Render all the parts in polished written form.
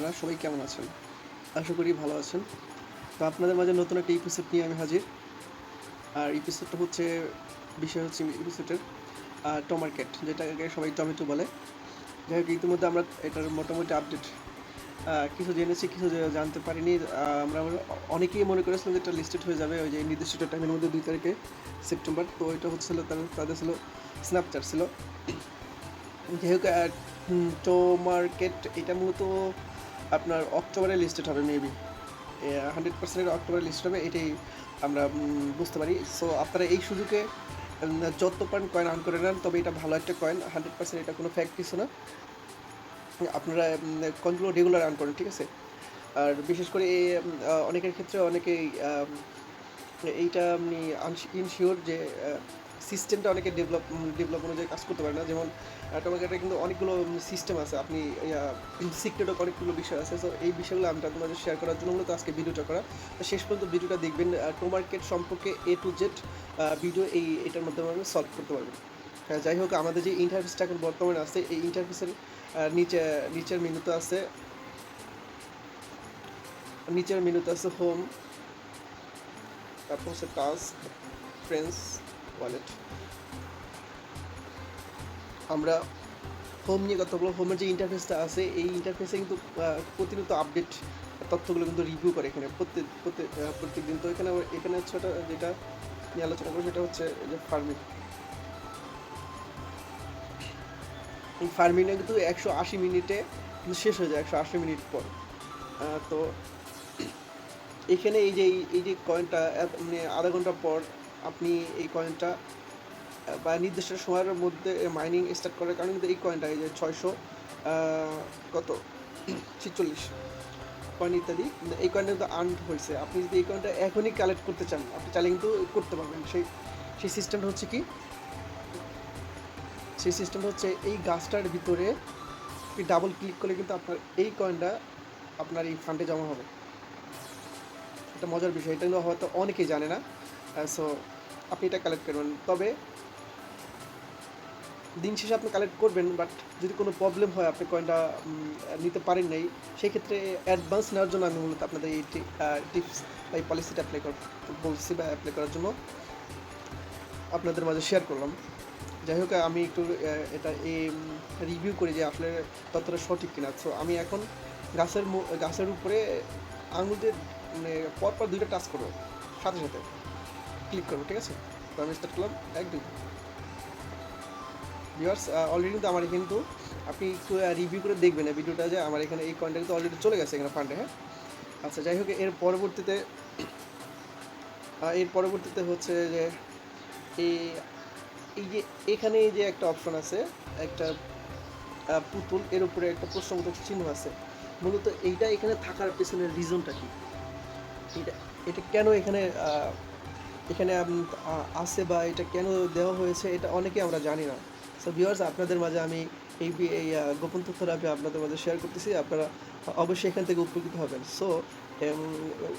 আপনারা সবাই কেমন আছেন? আশা করি ভালো আছেন। তো আপনাদের মাঝে নতুন একটা এপিসোড নিয়ে আমি হাজির। আর এপিসোডটা হচ্ছে বিষয় হচ্ছে এপিসোডের টমার্কেট, যেটাকে সবাই টমেটো বলে। যাই হোক, ইতিমধ্যে আমরা এটার মোটামুটি আপডেট কিছু জেনেছি, কিছু জানতে পারিনি। আমরা অনেকেই মনে করেছিলাম যে এটা লিস্টেড হয়ে যাবে ওই যে নির্দিষ্ট টাইমের মধ্যে 2 তারিখে সেপ্টেম্বর। তো এটা হচ্ছিল তাদের ছিল স্ন্যাপচ্যাট ছিল। যাই হোক, টোমার্কেট এটা মূলত আপনার অক্টোবরে লিস্টেড হবে মেবি। 100% অক্টোবরে লিস্টেড হবে, এটাই আমরা বুঝতে পারি। সো আপনারা এই সুযোগে যত পারেন কয়েন আর্ন করে নেন, তবে এটা ভালো একটা কয়েন। 100% এটা কোনো ফ্যাক্ট কিছু না। আপনারা কয়েনগুলো রেগুলার আর্ন করেন, ঠিক আছে? আর বিশেষ করে এই অনেকের ক্ষেত্রে অনেকেই এইটা আপনি ইনশিওর যে সিস্টেমটা অনেকে ডেভেলপ অনুযায়ী কাজ করতে পারে না। যেমন টমার্কেটে কিন্তু অনেকগুলো সিস্টেম আছে, আপনি সিক্রেটও অনেকগুলো বিষয় আছে। সো এই বিষয়গুলো আমি তোমাদের শেয়ার করার জন্য মূলত আজকে ভিডিওটা করা। তো শেষ পর্যন্ত ভিডিওটা দেখবেন, টমার্কেট সম্পর্কে A to Z ভিডিও এটার মাধ্যমে আমি সলভ করতে পারবেন। হ্যাঁ, যাই হোক, আমাদের যে ইন্টারফেসটা এখন বর্তমানে আছে, এই ইন্টারফেসের নিচের মেনুতে আছে হোম, তারপর হচ্ছে টাস্ক, ফ্রেন্ডস, ওয়ালেট। আমরা হোম নিয়ে কথা বলবো। হোমের যে ইন্টারফেসটা আছে, এই ইন্টারফেসে কিন্তু প্রতিনিয়ত আপডেট তথ্যগুলো কিন্তু রিভিউ করে এখানে প্রত্যেক দিন। তো এখানে হচ্ছে যেটা নিয়ে আলোচনা করবো সেটা হচ্ছে যে ফার্মিং। এই ফার্মিংটা কিন্তু 180 মিনিটে কিন্তু শেষ হয়ে যায়, 180 মিনিট পর। তো এখানে এই যে কয়েনটা মানে আধা ঘন্টা পর আপনি এই কয়েনটা বা নির্দিষ্ট সময়ের মধ্যে মাইনিং স্টার্ট করার কারণে কিন্তু এই কয়েনটা এই যে 600 কত 46 কয়েন ইত্যাদি, এই কয়েনটা কিন্তু আর্ন হয়েছে। আপনি যদি এই কয়েনটা এখনই কালেক্ট করতে চান, আপনি চাইলে কিন্তু করতে পারবেন। সেই সিস্টেমটা হচ্ছে কি, সেই সিস্টেমটা হচ্ছে এই গাছটার ভিতরে আপনি ডাবল ক্লিক করলে কিন্তু আপনার এই কয়েনটা আপনার এই ফান্ডে জমা হবে। এটা মজার বিষয়, এটা কিন্তু হয়তো অনেকেই জানে না। সো আপনি এটা কালেক্ট করবেন, তবে দিন শেষে আপনি কালেক্ট করবেন। বাট যদি কোনো প্রবলেম হয়, আপনি কয়েনটা নিতে পারেন নাই, সেই ক্ষেত্রে অ্যাডভান্স নেওয়ার জন্য আমি মূলত আপনাদের এই টিপস বা এই পলিসিটা বলছি বা অ্যাপ্লাই করার জন্য আপনাদের মাঝে শেয়ার করলাম। যাই হোক, আমি একটু এটা রিভিউ করি যে আসলে ততটা সঠিক কিনা। সো আমি এখন গাছের উপরে আঙুল দিয়ে মানে পরপর 2টা টাচ করবো, সাথে সাথে ক্লিক করবো, ঠিক আছে? তো আমি স্টার্ট করলাম, 1 2। ভিউয়ার্স, অলরেডি কিন্তু আমার কিন্তু আপনি একটু রিভিউ করে দেখবেন এই ভিডিওটা, যে আমার এখানে এই কয়েনটা কিন্তু অলরেডি চলে গেছে এখানে ফান্ডে। হ্যাঁ, আচ্ছা, যাই হোক, এর পরবর্তীতে হচ্ছে যে এই এই যে এখানে যে একটা অপশন আছে, একটা পুতুল, এর উপরে একটা প্রশ্নবোধক চিহ্ন আছে। মূলত এইটা এখানে থাকার পেছনের রিজনটা কি, এটা এটা কেন এখানে এখানে আছে বা এটা কেন দেওয়া হয়েছে, এটা অনেকে আমরা জানি না। সো ভিউয়ার্স, আপনাদের মাঝে আমি এই গোপন তথ্যটা আমি আপনাদের মাঝে শেয়ার করতেছি। আপনারা অবশ্যই এখান থেকে উপকৃত হবেন। সো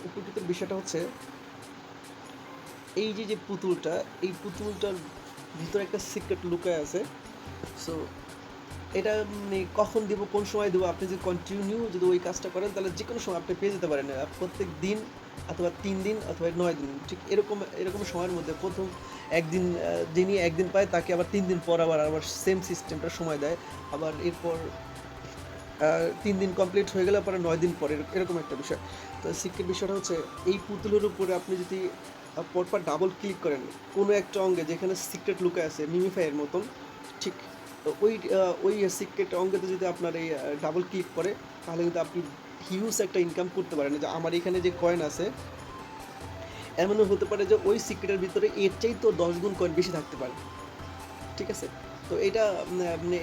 উপকৃতের বিষয়টা হচ্ছে এই যে পুতুলটা, এই পুতুলটার ভিতরে একটা সিক্রেট লুকায় আছে। সো এটা কখন দেবো, কোন সময় দেবো, আপনি যদি কন্টিনিউ যদি ওই কাজটা করেন, তাহলে যে কোনো সময় আপনি পেয়ে যেতে পারেন। প্রত্যেক দিন অথবা 3 দিন অথবা 9 দিন, ঠিক এরকম সময়ের মধ্যে প্রথম একদিন যিনি একদিন পায়, তাকে আবার 3 দিন পর আবার সেম সিস্টেমটা সময় দেয়। আবার এরপর 3 দিন কমপ্লিট হয়ে গেলে পরে 9 দিন পরে এরকম একটা বিষয়। তো সিক্রেট বিষয়টা হচ্ছে এই পুতুলের উপরে আপনি যদি পরপর ডাবল ক্লিক করেন কোনো একটা অঙ্গে যেখানে সিক্রেট লুকায় আছে মিমিফাইয়ের মতন, ঠিক ওই সিক্রেট অঙ্গেতে যদি আপনার এই ডাবল ক্লিক করে, তাহলে কিন্তু আপনি হিউজ একটা ইনকাম করতে পারেন। যে আমার এখানে যে কয়েন আছে, এমনও হতে পারে যে ওই সিক্রেটের ভিতরে এর চাইতেও 10 গুণ কয়েন বেশি থাকতে পারে, ঠিক আছে? তো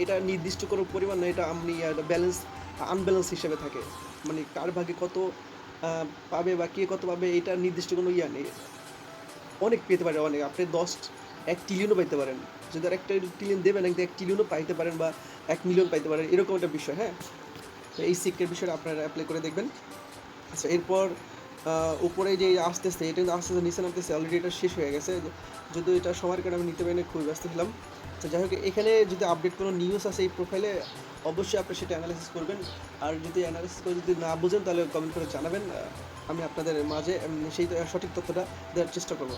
এটা নির্দিষ্ট কোনো পরিমাণ না, এটা আপনি ব্যালেন্স আনব্যালেন্স হিসেবে থাকে। মানে কার ভাগে কত পাবে বা কে কত পাবে, এটা নির্দিষ্ট কোনো ইয়া নেই। অনেক পেতে পারে, অনেক, আপনি 1 ট্রিলিয়নও পাইতে পারেন। যদি আর 1 ট্রিলিয়ন দেবেন, 1 ট্রিলিয়নও পাইতে পারেন বা 1 মিলিয়ন পাইতে পারেন, এরকম একটা বিষয়। হ্যাঁ, তো এই সিক্রেট বিষয়টা আপনারা অ্যাপ্লাই করে দেখবেন। আচ্ছা, এরপর উপরে যে আসতেছে, এটা কিন্তু আস্তে আস্তে নিচে নামতেছে। অলরেডি এটা শেষ হয়ে গেছে, যদিও এটা সময়ের কারণে আমি নিতে পারিনি, খুবই ব্যস্ত ছিলাম। তো যাই হোক, এখানে যদি আপডেট কোনো নিউজ আছে এই প্রোফাইলে, অবশ্যই আপনি সেটা অ্যানালাইসিস করবেন। আর যদি অ্যানালাইসিস করে যদি না বুঝেন তাহলে কমেন্ট করে জানাবেন, আমি আপনাদের মাঝে সেই সঠিক তথ্যটা দেওয়ার চেষ্টা করব।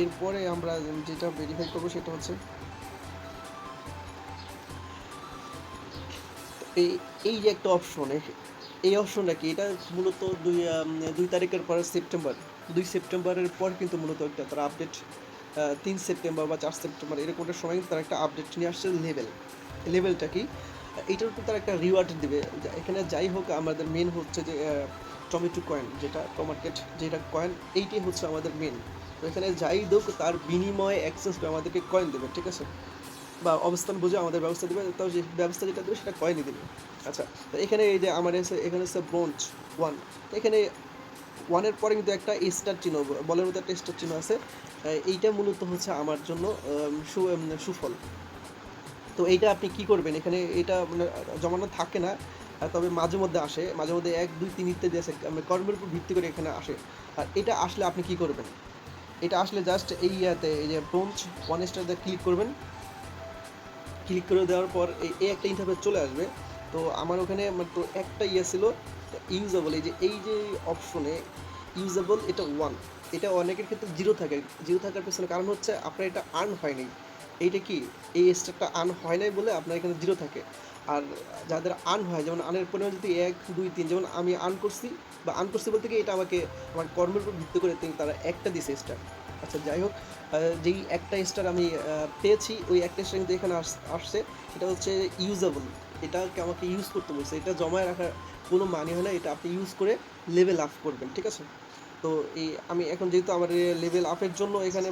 এরপরে আমরা যেটা ভেরিফাই করবো সেটা হচ্ছে এই এই যে একটা অপশন, এই অপশনটা কি, এটা মূলত 2 তারিখের পর সেপ্টেম্বর, 2 সেপ্টেম্বরের পর কিন্তু মূলত একটা তারা আপডেট, 3 সেপ্টেম্বর বা 4 সেপ্টেম্বর এরকম একটা সময় তারা একটা আপডেট নিয়ে আসছে। লেভেলটা কি, এইটার উপর তারা একটা রিওয়ার্ড দেবে। এখানে যাই হোক, আমাদের মেন হচ্ছে যে টমেটো কয়েন, যেটা টমার্কেট যেটা কয়েন, এইটাই হচ্ছে আমাদের মেন। তো এখানে যাই হোক তার বিনিময়ে অ্যাক্সেস করে আমাদেরকে কয়েন দেবে, ঠিক আছে, বা অবস্থান বুঝে আমাদের ব্যবস্থা দেবে, তাও যে ব্যবস্থা যেটা দেবে সেটা কয়েনই দেবে। আচ্ছা, তো এখানে এই যে আমার এখানে হচ্ছে ব্রোঞ্জ 1, তো এখানে 1-এর পরে কিন্তু একটা স্টার চিহ্ন, বলের মধ্যে একটা স্টার চিহ্ন আছে। এইটা মূলত হচ্ছে আমার জন্য সুফল। তো এইটা আপনি কি করবেন, এখানে এটা মানে জমানো থাকে না, তবে মাঝে মধ্যে আসে, মাঝে মধ্যে 1 2 3 ইত্যাদি আছে, কর্মের উপর ভিত্তি করে এখানে আসে। আর এটা আসলে আপনি কি করবেন, এটা আসলে জাস্ট এই এই যে ব্রোঞ্জ 1 স্টার ক্লিক করবেন। ক্লিক করে দেওয়ার পর এই একটা ইন্টারফেস চলে আসবে। তো আমার ওখানে মাত্র একটা ছিল ইউজেবল, এই যে অপশনে ইউজেবল, এটা 1, এটা অনেকের ক্ষেত্রে 0 থাকে। 0 থাকার পেছনে কারণ হচ্ছে আপনার এটা আর্ন হয়নি। এইটা কি, এই স্টেপটা আর্ন হয় নাই বলে আপনার এখানে 0 থাকে। আর যাদের আর্ন হয়, যেমন আর্নের পরিমাণ যদি 1 2 3, যেমন আমি আর্ন করছি, বা আর্ন করছি বলতে কি, এটা আমাকে আমার কর্মের উপর ভিত্তি করে তারা একটা দিছে স্টার। আচ্ছা, যাই হোক, যেই একটা স্টার আমি পেয়েছি, ওই একটা স্টার কিন্তু এখানে আসছে। এটা হচ্ছে ইউজেবল, এটাকে আমাকে ইউজ করতে বলছে, এটা জমায় রাখার কোনো মানে হয় না, এটা আপনি ইউজ করে লেভেল আপ করবেন, ঠিক আছে। তো আমি এখন যেহেতু আমার লেভেল আপের জন্য এখানে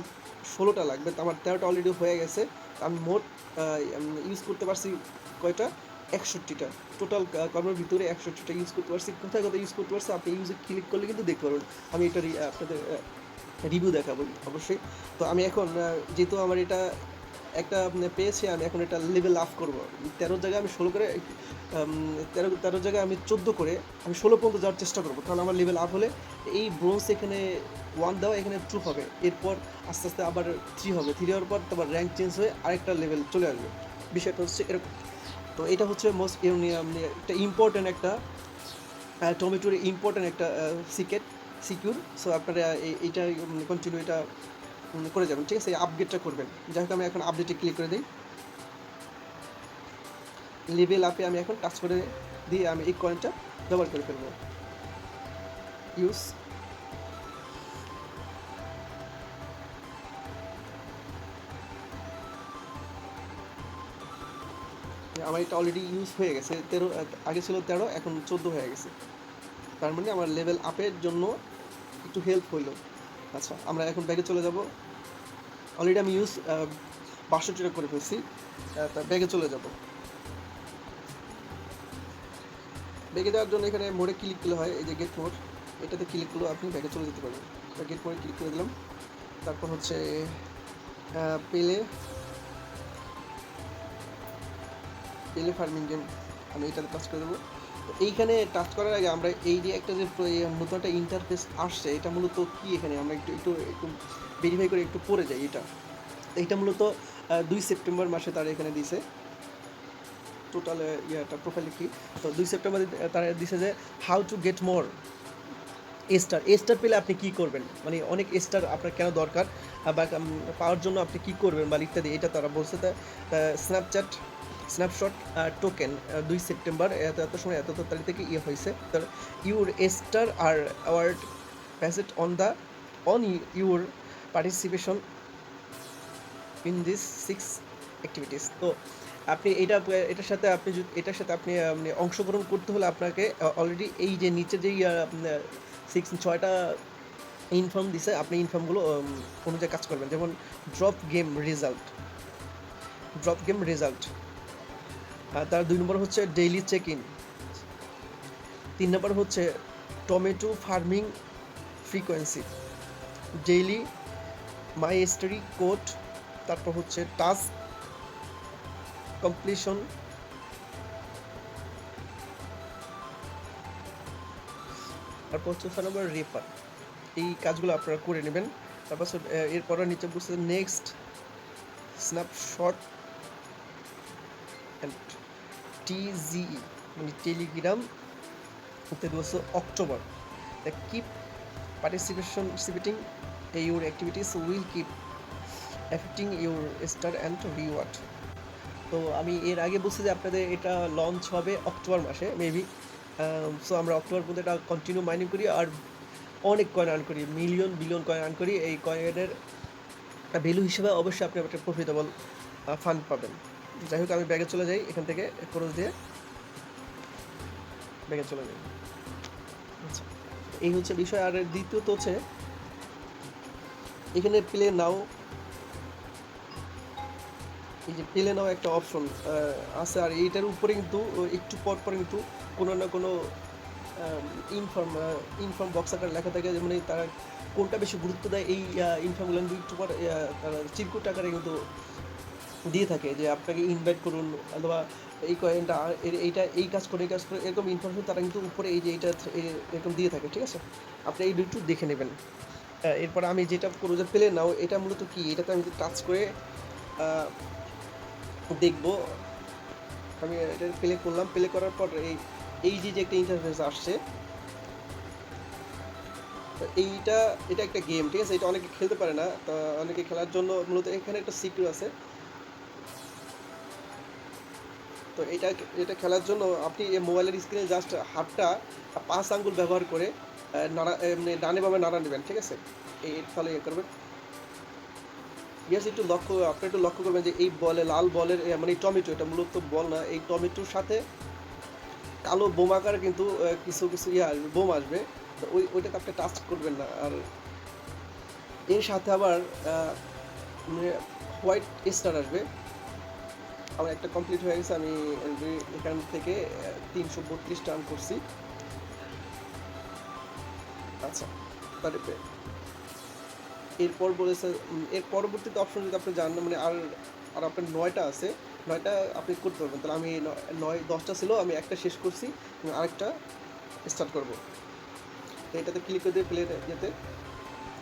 16টা লাগবে, তো আমার 13টা অলরেডি হয়ে গেছে। আমি মোট ইউজ করতে পারছি কয়টা, 61টা। টোটাল কর্মের ভিতরে 61টা ইউজ করতে পারছি। কোথায় কোথায় ইউজ করতে পারছি আপনি ইউজে ক্লিক করলে কিন্তু দেখতে পারবেন। আমি এটা আপনাদের রিভিউ দেখাবো অবশ্যই। তো আমি এখন যেহেতু আমার এটা একটা পেয়েছি, আমি এখন এটা লেভেল আপ করবো। 13 জায়গায় আমি 16 করে, 13 জায়গায় আমি 14 করে, আমি 16 পর্যন্ত যাওয়ার চেষ্টা করবো, কারণ আমার লেভেল আপ হলে এই ব্রোঞ্জ এখানে 1 দেওয়া, এখানে 2 হবে, এরপর আস্তে আস্তে আবার 3 হবে, 3 হওয়ার পর তারপর র্যাঙ্ক চেঞ্জ হয়ে আরেকটা লেভেল চলে আসবে। বিষয়টা হচ্ছে এরকম। তো এটা হচ্ছে মোস্ট একটা ইম্পর্ট্যান্ট একটা টমেটোর ইম্পর্ট্যান্ট একটা সিকিউর। সো আপনারা এইটা কন্টিনিউ এটা করে যাবেন, ঠিক আছে, এই আপডেটটা করবেন। যাই হোক, আমি এখন আপডেটে ক্লিক করে দিই। লেভেল আপে আমি এখন টাচ করে দিয়ে আমি এই কয়েনটা ব্যবহার করে ফেলবো। ইউজ, আমার এটা অলরেডি ইউজ হয়ে গেছে। 13, আগে ছিল 13, এখন 14 হয়ে গেছে। তার মানে আমার লেভেল আপের জন্য একটু হেল্প হইলো। আচ্ছা, আমরা এখন ব্যাগে চলে যাব। অলরেডি আমি ইউজ 62টা করে ফেলছি। তার ব্যাগে চলে যাব। ব্যাগে যাওয়ার জন্য এখানে মোড়ে ক্লিক করলে হয়, এই যে গেট মোড, এটাতে ক্লিক করলে আপনি ব্যাগে চলে যেতে পারবেন। গেট মোড়ে ক্লিক করে দিলাম। তারপর হচ্ছে পেলে ফার্মিং গেম, আমি এটাতে টাচ করে দেবো। তো এইখানে টাচ করার আগে আমরা এই যে একটা যে নতুন একটা ইন্টারফেস আসছে, এটা মূলত কি, এখানে আমরা একটু একটু একটু ভেরিফাই করে একটু পড়ে যাই। এইটা মূলত 2 সেপ্টেম্বর মাসে তারা এখানে দিছে টোটাল ইয়েটা প্রোফাইলে কি। তো 2 সেপ্টেম্বর তারা দিছে যে how to get more star পেলে আপনি কী করবেন, মানে অনেক স্টার আপনার কেন দরকার, বা পাওয়ার জন্য আপনি কী করবেন বা ইত্যাদি, এটা তারা বলছে। তা স্ন্যাপশট টোকেন 2 সেপ্টেম্বর এত সময় এত তারিখ থেকে হয়েছে। তার your star are award based on your participation in this 6 activities. তো আপনি এটার সাথে আপনি অংশগ্রহণ করতে হলে আপনাকে অলরেডি এই যে নিচে যেই 6-6টা ইনফর্ম দিছে, আপনি ইনফর্মগুলো অনুযায়ী কাজ করবেন। যেমন ড্রপ গেম রেজাল্ট, তার 2 নম্বর হচ্ছে ডেইলি চেক ইন, 3 নম্বর হচ্ছে tomato farming frequency, daily my story code, তারপর হচ্ছে টাস্ক কমপ্লিশন, তারপর হচ্ছে 6 নম্বর রেফার। এই কাজগুলো আপনারা করে নেবেন। তারপর এরপর নিচে বলছে নেক্সট স্ন্যাপশট অ্যান্ড TGE মানে Telegram October. The keep participating your activities will keep affecting your star and reward. তো আমি এর আগে বলছি যে আপনাদের এটা লঞ্চ হবে অক্টোবর মাসে মেবি। সো আমরা অক্টোবর পর্যন্ত এটা কন্টিনিউ মাইনিং করি আর অনেক কয়েন আর্ন করি, মিলিয়ন বিলিয়ন কয়েন আর্ন করি। এই কয়েনের ভ্যালু হিসেবে অবশ্যই আপনি একটা প্রফিটেবল ফান্ড পাবেন। যাই হোক আমি ব্যাগে চলে যাই, এখান থেকে খরচ দিয়ে ব্যাগে চলে যাই। আচ্ছা, এই হচ্ছে বিষয়। আর দ্বিতীয়ত হচ্ছে এখানে প্লে নাও, এই যে প্লে নাও একটা অপশন আছে, আর এইটার উপরে কিন্তু একটু পর পর কিন্তু কোনো না কোনো ইনফর্ম বক্স আকার লেখা থাকে, যেমন তারা কোনটা বেশি গুরুত্ব দেয় এই ইনফর্মগুলো একটু পর তারা চিরকুট আকারে কিন্তু দিয়ে থাকে যে আপনাকে ইনভাইট করুন অথবা এই কয়েনটা এইটা এই কাজ করে এরকম ইনফরমেশন তারা কিন্তু উপরে এই যে এইটা এরকম দিয়ে থাকে। ঠিক আছে, আপনি এই দুটো দেখে নেবেন। এরপর আমি যেটা করবো যে প্লে নাও, এটা মূলত কি, এটাতে আমি টাচ করে দেখব। আমি এটা প্লে করলাম, প্লে করার পর এই যে একটা ইন্টারফেস আসছে, এটা একটা গেম। ঠিক আছে, এটা অনেকে খেলতে পারে না, তো অনেকে খেলার জন্য মূলত এখানে একটা সিকিউর আছে। তো এটা খেলার জন্য আপনি মোবাইলের স্ক্রিনে জাস্ট হাতটা 5 আঙ্গুল ব্যবহার করে নাড়া ডানে বামে নাড়া নেবেন। ঠিক আছে, তাহলে করবেন। আপনি একটু লক্ষ্য করবেন যে এই লাল বলের মানে টমেটো, এটা মূলত বল না, এই টমেটোর সাথে কালো বোমাকার কিন্তু কিছু কিছু আসবে, বোম আসবে। তো ওইটাকে আপনি টাচ করবেন না। আর এর সাথে আবার হোয়াইট স্টার আসবে। আমার একটা কমপ্লিট হয়ে গেছে, আমি এখান থেকে 332 টার্ন করছি। আচ্ছা, তারপরে এরপর বলেছে এর পরবর্তীতে অপশন যদি আপনি জানেন মানে আর আপনার 9টা আছে, 9টা আপনি করতে পারবেন। তাহলে আমি 10টা ছিল, আমি একটা শেষ করছি, আরেকটা স্টার্ট করবো। তো এটাতে ক্লিক করে দিয়ে প্লে যেতে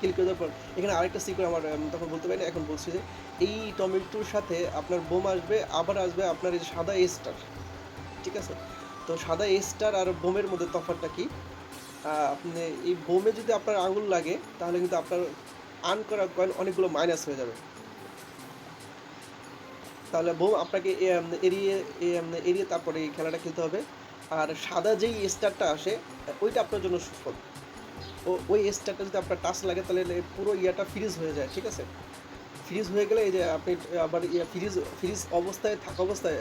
ক্লিক করে দেওয়ার পর এখানে আরেকটা সিক্রেট আমার তখন বলতে পারি না, এখন বলছি যে এই টমেটোর সাথে আপনার বোম আসবে, আবার আসবে আপনার এই সাদা স্টার। ঠিক আছে, তো সাদা স্টার আর বোমের মধ্যে তফাৎটা কি, আপনি এই বোমে যদি আপনার আঙুল লাগে তাহলে কিন্তু আপনার আর্ন করা কয়েন অনেকগুলো মাইনাস হয়ে যাবে। তাহলে বোম আপনাকে এড়িয়ে এড়িয়ে তারপরে এই খেলাটা খেলতে হবে। আর সাদা যেই স্টারটা আসে ওইটা আপনার জন্য সুফল। ওই স্টারটা যদি আপনার টাচ লাগে তাহলে পুরো ইয়াটা ফ্রিজ হয়ে যায়। ঠিক আছে, ফ্রিজ হয়ে গেলে এই যে আপনি আবার ফ্রিজ অবস্থায় থাকা অবস্থায়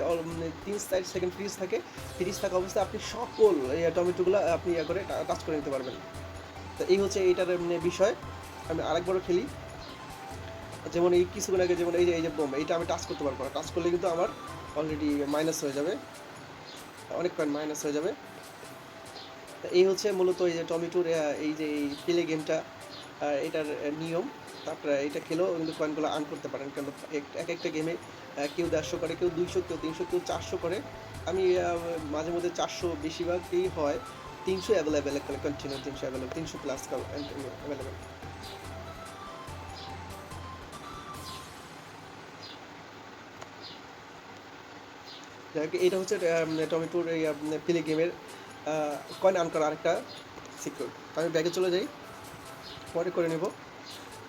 3-4 সেকেন্ড ফ্রিজ থাকে, ফ্রিজ থাকা অবস্থায় আপনি সকল টমেটোগুলো আপনি করে টাচ করে নিতে পারবেন। তো এই হচ্ছে এইটার বিষয়। আমি আরেকবারও খেলি, যেমন এই কিছুক্ষণ আগে যেমন এই যে বোম, এইটা আমি টাচ করতে পারবো না, টাচ করলে কিন্তু আমার অলরেডি মাইনাস হয়ে যাবে, অনেক কয়েন মাইনাস হয়ে যাবে। এই হচ্ছে মূলত এই যে টমেটোর এই যে এই প্লে গেমটা, এটার নিয়ম। তারপরে এটা খেলেও কিন্তু কয়েনগুলো আর্ন করতে পারেন, কারণ এক একটা গেমে কেউ 150 করে, কেউ 200, কেউ 300, কেউ 400 করে। আমি মাঝে মধ্যে 400 বেশিরভাগই হয়, 300 available, continue 300 available, 300 plus available. যাই হোক, এটা হচ্ছে টমেটোর এই প্লে গেমের কয়েন আর্ন করা আরেকটা সিকিউর। আমি ব্যাগে চলে যাই, পরে করে নেব।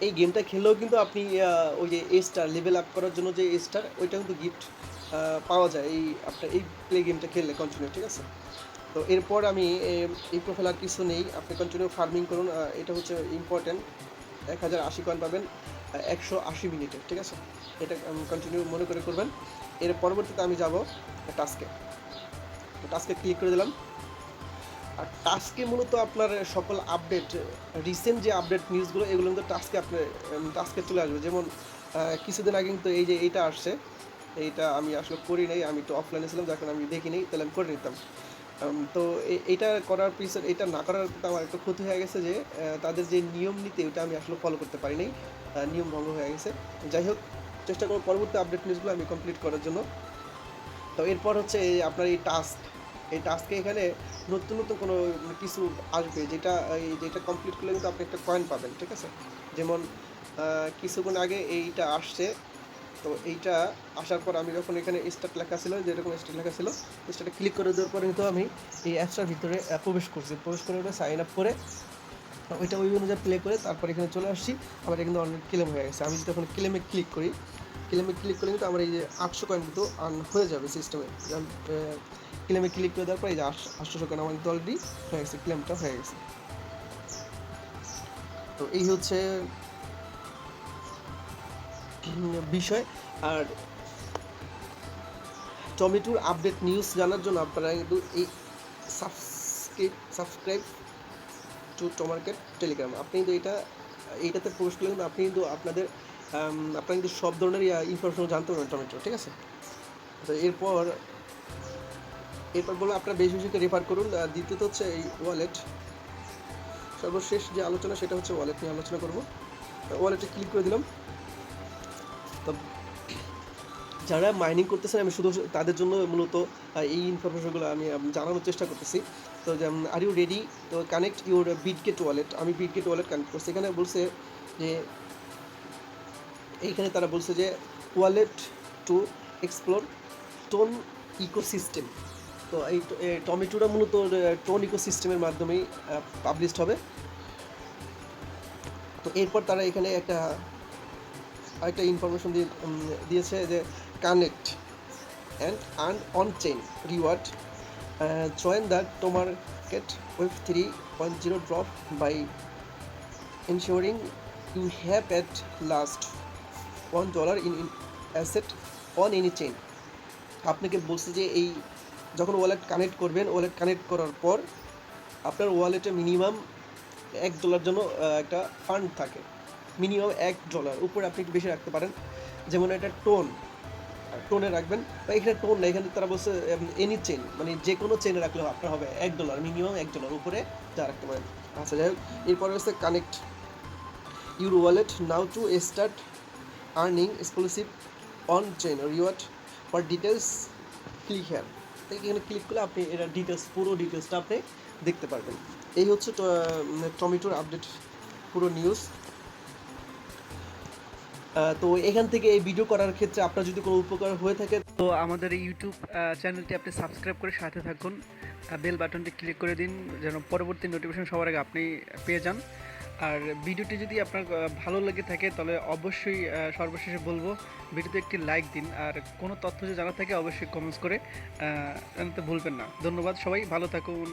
এই গেমটা খেললেও কিন্তু আপনি ওই যে স্টার লেভেল আপ করার জন্য যে স্টার, ওইটা কিন্তু গিফট পাওয়া যায় এই আপনার এই প্লে গেমটা খেললে কন্টিনিউ। ঠিক আছে, তো এরপর আমি এই প্রোফাইল আর কিছু নেই, আপনি কন্টিনিউ ফার্মিং করুন। এটা হচ্ছে ইম্পর্টেন্ট, 1080 কয়েন পাবেন 180 মিনিটে। ঠিক আছে, এটা কন্টিনিউ মনে করে করবেন। এর পরবর্তীতে আমি যাব টাস্কে ক্লিক করে দিলাম। আর টাস্কে মূলত আপনার সকল আপডেট, রিসেন্ট যে আপডেট নিউজগুলো, এগুলো কিন্তু টাস্কে চলে আসবে। যেমন কিছুদিন আগে কিন্তু এই যে এইটা আসছে, এইটা আমি আসলে করি নাই, আমি তো অফলাইনে ছিলাম, যখন আমি দেখি নাই, তাহলে আমি করে নিতাম। তো এইটা করার পিছনে, এটা না করার আমার একটা ক্ষতি হয়ে গেছে যে তাদের যে নিয়ম নীতি ওইটা আমি আসলে ফলো করতে পারি নাই, নিয়ম ভঙ্গ হয়ে গেছে। যাই হোক, চেষ্টা করব পরবর্তী আপডেট নিউজগুলো আমি কমপ্লিট করার জন্য। তো এরপর হচ্ছে আপনার এই টাস্কে এখানে নতুন নতুন কোনো কিছু আসবে, যেটা কমপ্লিট করলে কিন্তু আপনি একটা কয়েন পাবেন। ঠিক আছে, যেমন কিছুক্ষণ আগে এইটা আসছে, তো এইটা আসার পর আমি যখন এখানে স্টার্ট লেখা ছিল, যেরকম স্টার্ট লেখা ছিল, স্টার্টে ক্লিক করে দেওয়ার পরে কিন্তু আমি এই অ্যাপসটার ভিতরে প্রবেশ করছি। প্রবেশ করে ওটা সাইন আপ করে ওইটা ওই অনুযায়ী প্লে করে তারপর এখানে চলে আসছি। আমার কিন্তু অনলাইন ক্লেম হয়ে গেছে। আমি যদি এখন ক্লেমে ক্লিক করি, ক্লেমে ক্লিক করে কিন্তু আমার এই যে 800 কয়েন কিন্তু আর্ন হয়ে যাবে সিস্টেমে। ক্লেমে ক্লিক করে দেওয়ার পর এই যে 800 কয়েন আমার কিন্তু অলরেডি হয়ে গেছে, ক্লেমটা হয়ে গেছে। তো এই হচ্ছে বিষয়। আর টমেটোর আপডেট নিউজ জানার জন্য আপনারা কিন্তু এই সাবস্ক্রাইব টু টমার্কেট টেলিগ্রাম, আপনি কিন্তু এইটাতে পোস্ট করলে কিন্তু আপনি কিন্তু আপনারা কিন্তু সব ধরনের ইনফরমেশন জানতে পারবেন টমেটো, ঠিক আছে? তো এরপর বলবো আপনারা বেশি বেশি করে রেফার করুন। দ্বিতীয়ত হচ্ছে এই ওয়ালেট, সর্বশেষ যে আলোচনা সেটা হচ্ছে ওয়ালেট নিয়ে আলোচনা করবো। ওয়ালেটে ক্লিক করে দিলাম। তো যারা মাইনিং করতেছেন আমি শুধু তাদের জন্য মূলত এই ইনফরমেশনগুলো আমি জানানোর চেষ্টা করতেছি। তো যেমন আর ইউ রেডি, তো কানেক্ট ইউর বিটগেট ওয়ালেট। আমি বিটগেট ওয়ালেট কানেক্ট করছি। এখানে বলছে যে এইখানে তারা বলছে যে wallet to explore tone ecosystem. তো এই টমেটোটা মূলত টোন ইকোসিস্টেমের মাধ্যমেই পাবলিশড হবে। তো এরপর তারা এখানে আরেকটা ইনফরমেশন দিয়েছে যে connect and earn on chain reward, join the TMarket web 3.0 drop by ensuring you have at last $1 in asset on any chain। আপনাকে বলছে যে এই যখন ওয়ালেট কানেক্ট করবেন, ওয়ালেট কানেক্ট করার পর আপনার ওয়ালেটে মিনিমাম $1 জন্য একটা ফান্ড থাকে, মিনিমাম $1। উপরে আপনি একটু বেশি রাখতে পারেন, যেমন এটা টোনে রাখবেন, বা এখানে টোন না, এখানে তারা বলছে এনি চেন, মানে যে কোনো চেনে রাখলেও আপনার হবে $1, মিনিমাম $1 উপরে যা রাখতে পারেন। আচ্ছা, যাই হোক, এরপরে হচ্ছে connect your wallet now to start earning exclusive on chain reward for details click here. এখানে ক্লিক করলে আপনি এটা পুরো ডিটেলসটা আপনি দেখতে পারবেন। এই হচ্ছে টমেটোর আপডেট পুরো নিউজ। তো এখান থেকে এই ভিডিও করার ক্ষেত্রে আপনার যদি কোনো উপকার হয়ে থাকে তো আমাদের এই ইউটিউব চ্যানেলটি আপনি সাবস্ক্রাইব করে সাথে থাকুন, বেল বাটনটি ক্লিক করে দিন যেন পরবর্তী নোটিফিকেশন সবার আগে আপনি পেয়ে যান। আর ভিডিওটি যদি আপনার ভালো লেগে থাকে তাহলে অবশ্যই সর্বশেষে বলবো ভিডিওতে একটি লাইক দিন, আর কোনো তথ্য যদি জানা থাকে অবশ্যই কমেন্টস করে জানাতে ভুলবেন না। ধন্যবাদ, সবাই ভালো থাকুন।